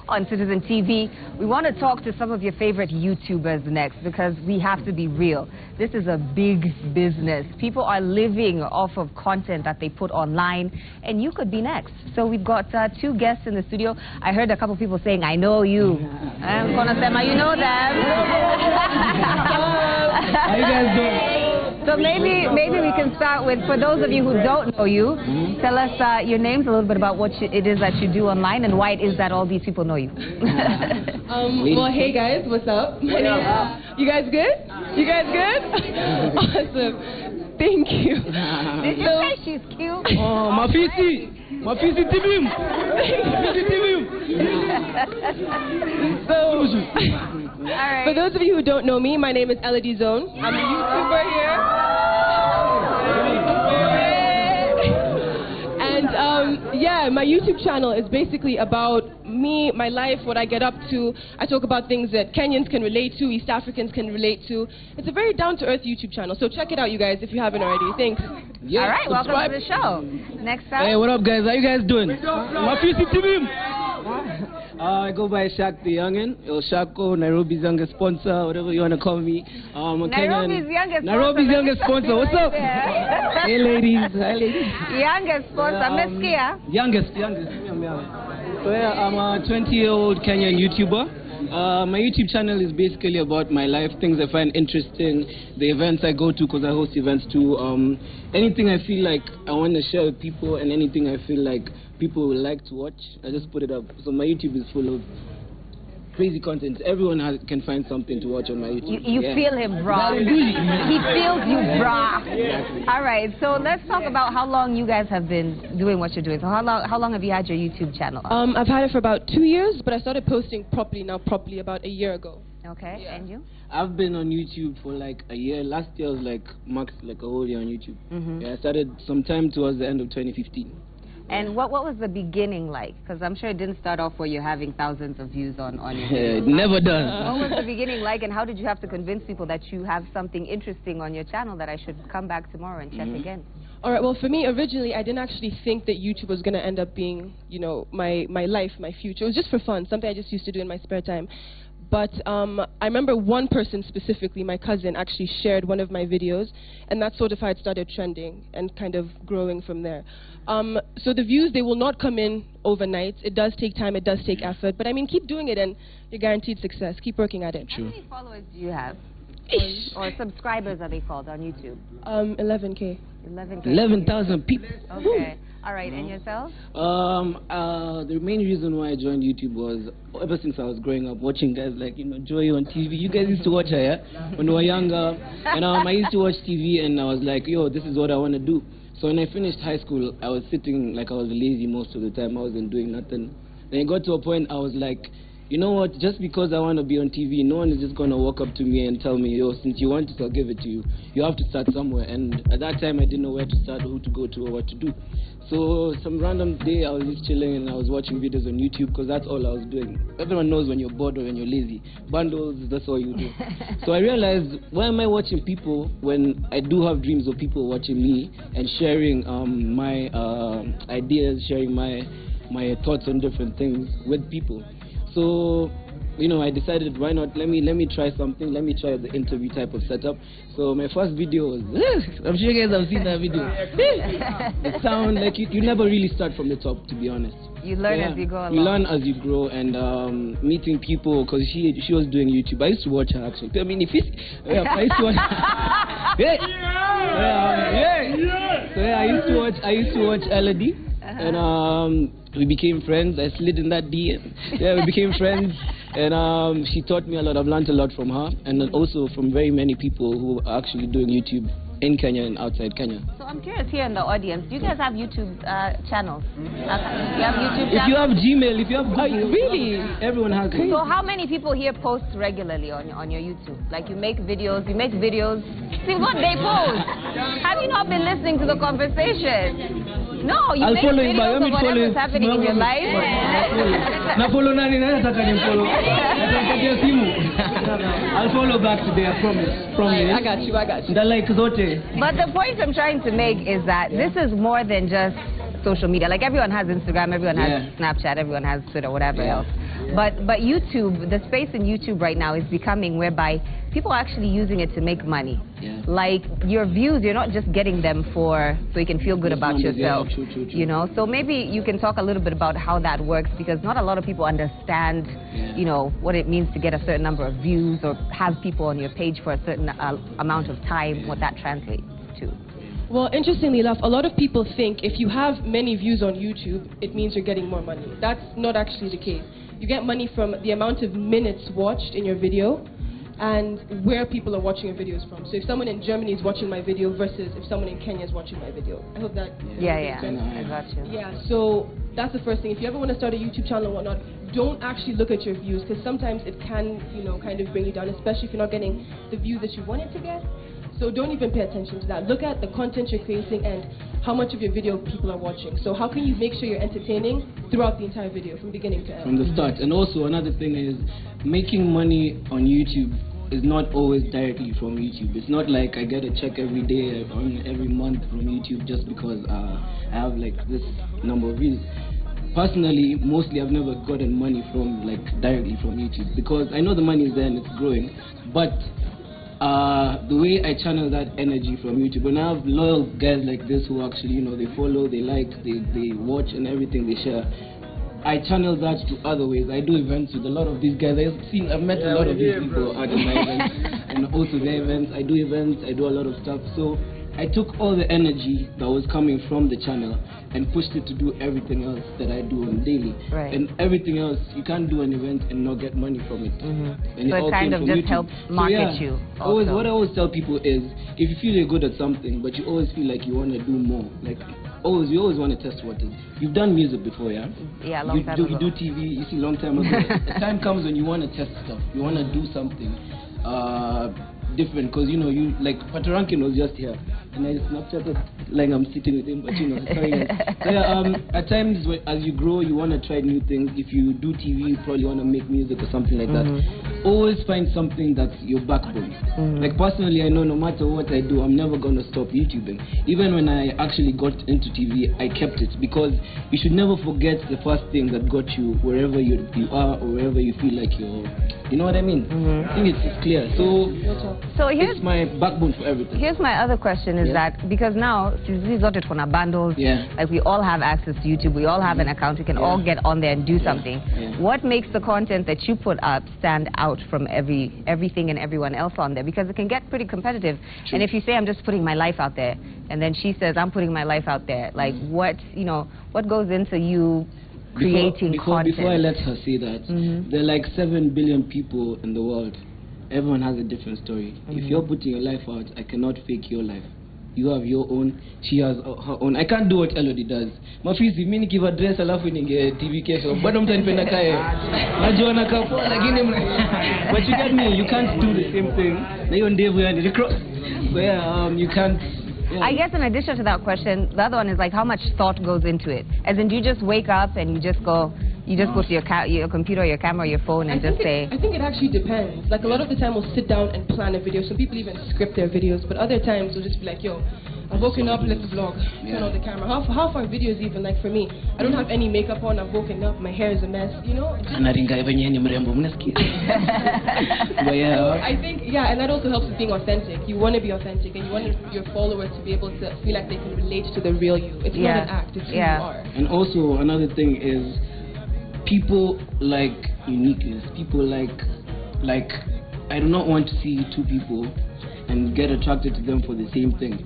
on Citizen TV. We want to talk to some of your favorite YouTubers next because we have to be real. This is a big business. People are living off of content that they put online, and you could be next. So we've got two guests in the studio. I heard a couple people saying, I know you. I'm going to say, you know them. How you guys doing? So maybe we can start with, for those of you who don't know you, tell us your names, a little bit about what it is that you do online and why it is that all these people know you. Well, hey guys, what's up? You guys good? You guys good? Awesome. Thank you. Did you say she's cute? Oh, Mafisi TV. So, all right. For those of you who don't know me, my name is Elodie Zone. I'm a YouTuber here. And yeah, my YouTube channel is basically about me, my life, what I get up to. I talk about things that Kenyans can relate to, East Africans can relate to. It's a very down-to-earth YouTube channel, so check it out, you guys, if you haven't already. Thanks. Yeah, all right, subscribe. Welcome to the show. Next up. Hey, what up, guys? How you guys doing? Mafisi TV. I go by Shaq the Youngin, El Shako, Nairobi's youngest sponsor, whatever you want to call me. Nairobi's youngest sponsor. What's up? Hey, ladies. Hi, ladies. Youngest sponsor, Meskia. Youngest. So yeah, I'm a 20-year-old Kenyan YouTuber. My YouTube channel is basically about my life, things I find interesting, the events I go to, because I host events too. Anything I feel like I want to share with people, and anything I feel like people would like to watch, I just put it up. So my YouTube is full of crazy content. Everyone can find something to watch on my YouTube. You feel him, bro. He feels you, bro. Exactly. All right, so let's talk about how long you guys have been doing what you're doing. So how long have you had your YouTube channel? I've had it for about 2 years, but I started posting properly about a year ago. Okay, yeah. And you? I've been on YouTube for like a year. Last year was like max, like a whole year on YouTube. Yeah, I started sometime towards the end of 2015. And what was the beginning like? Because I'm sure it didn't start off where you're having thousands of views on your videos. Never done. What was the beginning like, and how did you have to convince people that you have something interesting on your channel that I should come back tomorrow and check again? All right, well, for me, originally, I didn't actually think that YouTube was going to end up being, you know, my life, my future. It was just for fun, something I just used to do in my spare time. But I remember one person specifically, my cousin, actually shared one of my videos, and that's sort of how it started trending and kind of growing from there. So the views, they will not come in overnight. It does take time, it does take effort, but I mean, keep doing it and you're guaranteed success. Keep working at it. How many followers do you have? Or subscribers are they called on YouTube? 11K. 11K. 11,000 people. Okay. All right, and yourself? The main reason why I joined YouTube was ever since I was growing up, watching guys like, you know, Joy on TV. You guys used to watch her, yeah? When we were younger. And I used to watch TV and I was like, yo, this is what I want to do. So when I finished high school, I was sitting like I was lazy most of the time. I wasn't doing nothing. Then it got to a point I was like, you know what, just because I want to be on TV, no one is just going to walk up to me and tell me, yo, since you want it, I'll give it to you. You have to start somewhere. And at that time, I didn't know where to start, who to go to, or what to do. So some random day, I was just chilling and I was watching videos on YouTube because that's all I was doing. Everyone knows when you're bored or when you're lazy. Bundles, that's all you do. So I realized, why am I watching people when I do have dreams of people watching me and sharing my ideas, sharing my thoughts on different things with people? So, you know, I decided, why not, let me try something, let me try the interview type of setup. So my first video was, I'm sure you guys have seen that video. It sounds like you never really start from the top, to be honest. You learn as you go along. You learn as you grow, and meeting people, because she was doing YouTube. I used to watch her, actually. I mean, if it's, I used to watch So yeah, I used to watch Elodie, and we became friends. I slid in that DM. Yeah, we became friends. And she taught me a lot. I've learned a lot from her. And also from very many people who are actually doing YouTube in Kenya and outside Kenya. So I'm curious here in the audience, do you guys have YouTube channels? You have YouTube channels? If you have Gmail, if you have Google, really? Everyone has it. So how many people here post regularly on your YouTube? Like you make videos. See what they post. Have you not been listening to the conversation? No, you make videos of whatever's happening in your life. I'll follow back today, I promise. I got you. But the point I'm trying to make is that this is more than just social media. Like everyone has Instagram, everyone has Snapchat, everyone has Twitter, whatever else. But YouTube, the space in YouTube right now is becoming whereby people are actually using it to make money. Yeah. Like your views, you're not just getting them so you can feel good about yourself. Yeah, true. You know, so maybe you can talk a little bit about how that works, because not a lot of people understand, you know, what it means to get a certain number of views or have people on your page for a certain amount of time, what that translates to. Well, interestingly enough, a lot of people think if you have many views on YouTube, it means you're getting more money. That's not actually the case. You get money from the amount of minutes watched in your video and where people are watching your videos from. So if someone in Germany is watching my video versus if someone in Kenya is watching my video. I hope that... Yeah, I got you. Yeah, so that's the first thing. If you ever want to start a YouTube channel and whatnot, don't actually look at your views, because sometimes it can, you know, kind of bring you down, especially if you're not getting the views that you wanted to get. So don't even pay attention to that. Look at the content you're creating and how much of your video people are watching. So how can you make sure you're entertaining throughout the entire video, from beginning to end? From the start. And also another thing is, making money on YouTube is not always directly from YouTube. It's not like I get a check every day or every month from YouTube just because I have like this number of views. Personally, mostly I've never gotten money from directly from YouTube, because I know the money is there and it's growing, but the way I channel that energy from YouTube, and I have loyal guys like this who actually, you know, they follow, they like, they watch and everything they share, I channel that to other ways. I do events with a lot of these guys. I've met a lot of these people at my events and also their events. I do events, I do a lot of stuff. So I took all the energy that was coming from the channel and pushed it to do everything else that I do on daily. Right. And everything else, you can't do an event and not get money from it. And So it kind of just helps market you. Always, what I always tell people is, if you feel you're good at something, but you always feel like you want to do more, you always want to test waters. You've done music before, yeah? Yeah, long time ago. You do TV, you see, long time ago. The time comes when you want to test stuff. You want to do something different, because, you know, you, like, Patoranking was just here, and I Snapchatted like I'm sitting with him, but, you know, so, yeah, at times, as you grow, you want to try new things. If you do TV, you probably want to make music or something like that. Always find something that's your backbone. Like, personally, I know no matter what I do, I'm never going to stop YouTubing. Even when I actually got into TV, I kept it, because you should never forget the first thing that got you wherever you are, or wherever you feel like you're, you know what I mean? I think it's clear. So here's it's my backbone for everything. Here's my other question is that, because now, since got it on our bundles, like we all have access to YouTube, we all have an account, we can all get on there and do something. What makes the content that you put up stand out from everything and everyone else on there? Because it can get pretty competitive. And if you say, I'm just putting my life out there, and then she says, I'm putting my life out there, like what goes into you creating content? Before I let her say that, there are like 7 billion people in the world. Everyone has a different story. If you're putting your life out, I cannot fake your life. You have your own, she has her own. I can't do what Elodie does. Mafisi, mimi nikiva dress alafu ninge TV kesho. Bado mtanipenda kae. Najua nakapoa lakini but you get me, you can't do the same thing. Na hiyo ndevu yani the cross. So yeah, you can't. Yeah. I guess in addition to that question, the other one is like how much thought goes into it. As in, do you just wake up and you just go, you just put your computer, your camera, your phone, and just say... I think it actually depends. Like a lot of the time we'll sit down and plan a video. Some people even script their videos, but other times we'll just be like, yo, I've woken up, let's vlog, turn on the camera. Half our videos even, like for me, I don't have any makeup on, I've woken up, my hair is a mess, you know? So I think, and that also helps with being authentic. You want to be authentic, and you want your followers to be able to feel like they can relate to the real you. It's not an act, it's who you are. And also, another thing is, people like uniqueness. People like I do not want to see two people and get attracted to them for the same thing.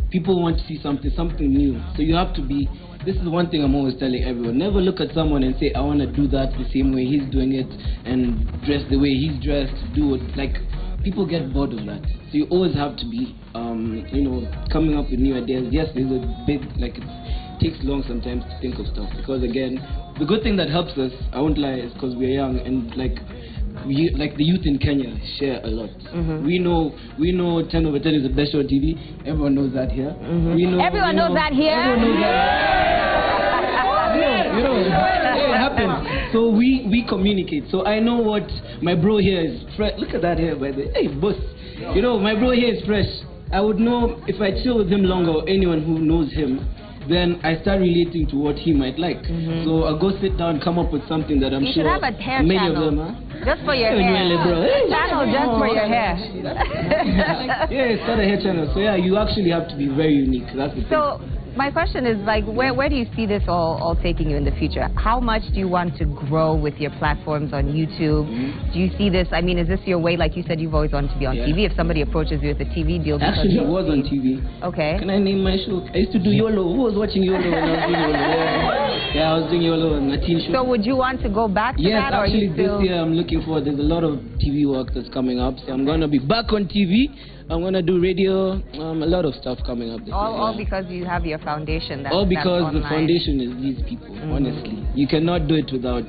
People want to see something new. So you have to be, this is one thing I'm always telling everyone. Never look at someone and say, I want to do that the same way he's doing it and dress the way he's dressed, do it. Like, people get bored of that. So you always have to be, coming up with new ideas. Yes, there's a big, it takes long sometimes to think of stuff. Because again, the good thing that helps us, I won't lie, is because we're young and the youth in Kenya share a lot. We know 10 over 10 is the best show on TV. Everyone knows that here. Everyone knows that here. Everyone knows that. It happens. So we communicate. So I know what my bro here is fresh. Look at that here, by the way. Hey, boss. My bro here is fresh. I would know if I chill with him longer, or anyone who knows him, then I start relating to what he might like. So I'll go sit down, come up with something that I'm You sure should have a hair many channel. of them, Just for your Hey, hair. really, bro. Hey, Channel just for your hair. yeah, it's not a hair channel. So yeah, you actually have to be very unique. That's the thing. So my question is, like, where do you see this all taking you in the future? How much do you want to grow with your platforms on YouTube? Do you see this, I mean, is this your way? Like you said, you've always wanted to be on TV. If somebody approaches you with a TV deal... Actually, I was on TV. Okay. Can I name my show? I used to do YOLO. Who was watching YOLO when I was doing YOLO? Yeah, I was doing YOLO on a teen show. So would you want to go back to yes, that? Or actually, you still... this year I'm looking forward. There's a lot of TV work that's coming up. So I'm going to be back on TV. I'm going to do radio, a lot of stuff coming up this year. All because you have your foundation. All because the foundation is these people, honestly. You cannot do it without...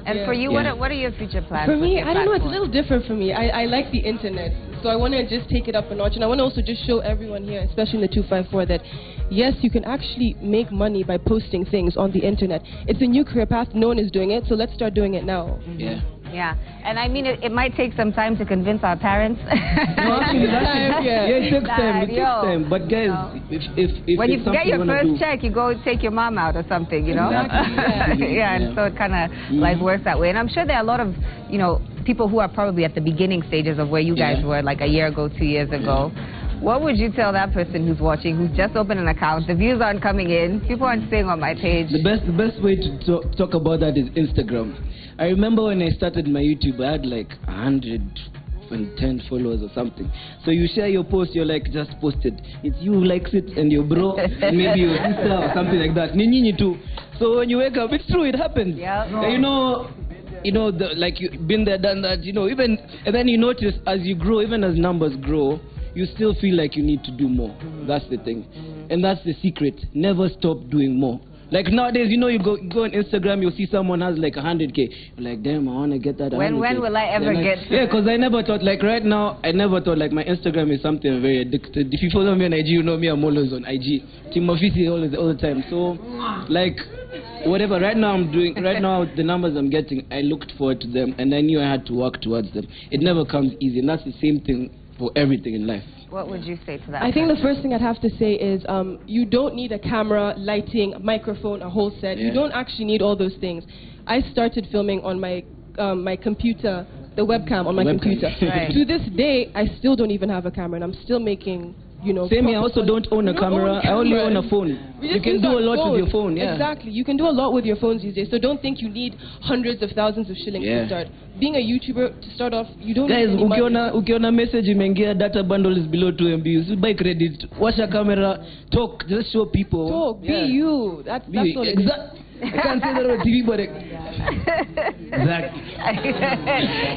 And for you, what are your future plans? For me, your I don't know, it's a platform? little different for me. I like the internet, so I want to just take it up a notch. And I want to also just show everyone here, especially in the 254, that yes, you can actually make money by posting things on the internet. It's a new career path. No one is doing it, so let's start doing it now. Yeah. Yeah, and I mean, it might take some time to convince our parents. No, actually, it takes time. It takes time. But guys, if when you it's get your something first do, check, you go take your mom out or something, you know? Exactly. Yeah, and so it kind of like works that way. And I'm sure there are a lot of, you know, people who are probably at the beginning stages of where you guys were like a year ago, 2 years ago. What would you tell that person who's watching, who's just opened an account, the views aren't coming in, people aren't staying on my page? The best way to talk about that is Instagram. I remember when I started my YouTube, I had like 110 followers or something. So you share your post, you're like, just post it. It's you who likes it and your bro, and maybe your sister or something like that. Ni too. So when you wake up, it's true, it happens. Yeah. You know, like you've been there, done that, you know, even, and then you notice as you grow, even as numbers grow, you still feel like you need to do more. That's the thing. And that's the secret. Never stop doing more. Like nowadays, you know, you go on Instagram, you'll see someone has like 100K. You're like, damn, I want to get that 100K. When will I ever get to Yeah, because I never thought, like right now, I never thought like my Instagram is something very addicted. If you follow me on IG, you know me, I'm always on IG. Team Offici all the time. So, like, whatever, right now the numbers I'm getting, I looked forward to them and I knew I had to work towards them. It never comes easy, and that's the same thing for everything in life. What would you say to that? I think the first thing I'd have to say is you don't need a camera, lighting, a microphone, a whole set. You don't actually need all those things. I started filming on my my computer, the webcam on my computer. Right. To this day, I still don't even have a camera, and I'm still making, you know... Same here, I also don't own a camera. I only own a phone. You can do a lot with your phone, yeah. Exactly. You can do a lot with your phones these days, so don't think you need hundreds of thousands of shillings to start. Being a YouTuber, to start off, you don't Guys, need any money. ukiona message imeingia, data bundle is below 2 MB. You buy credit, watch a camera, talk, just show people. Talk, be you. That's all it is. I can't say that on TV, but exactly.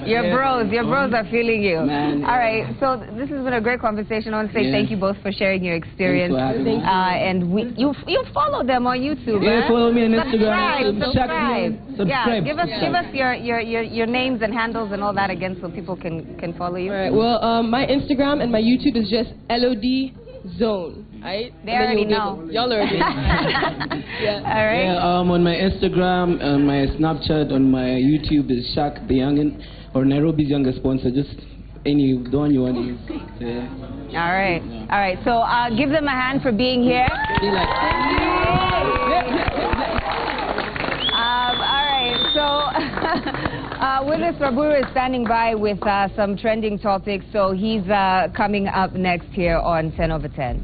Your bros are feeling you. Man. All right, so this has been a great conversation. I want to say thank you both for sharing your experience. And you follow them on YouTube. Yeah, follow me on Instagram. Subscribe. Yeah, give us Yeah. your names and handles and all that again, so people can follow you. All right. Well, my Instagram and my YouTube is just LOD Zone. Right? They already know. Y'all already know. Yeah. All right. Yeah, on my Instagram, on my Snapchat, on my YouTube is Shaq the Youngin, or Nairobi's youngest sponsor. Just the one you want to use. So, yeah. All right. All right. So give them a hand for being here. All right. So Willis Raburu is standing by with some trending topics. So he's coming up next here on 10 over 10.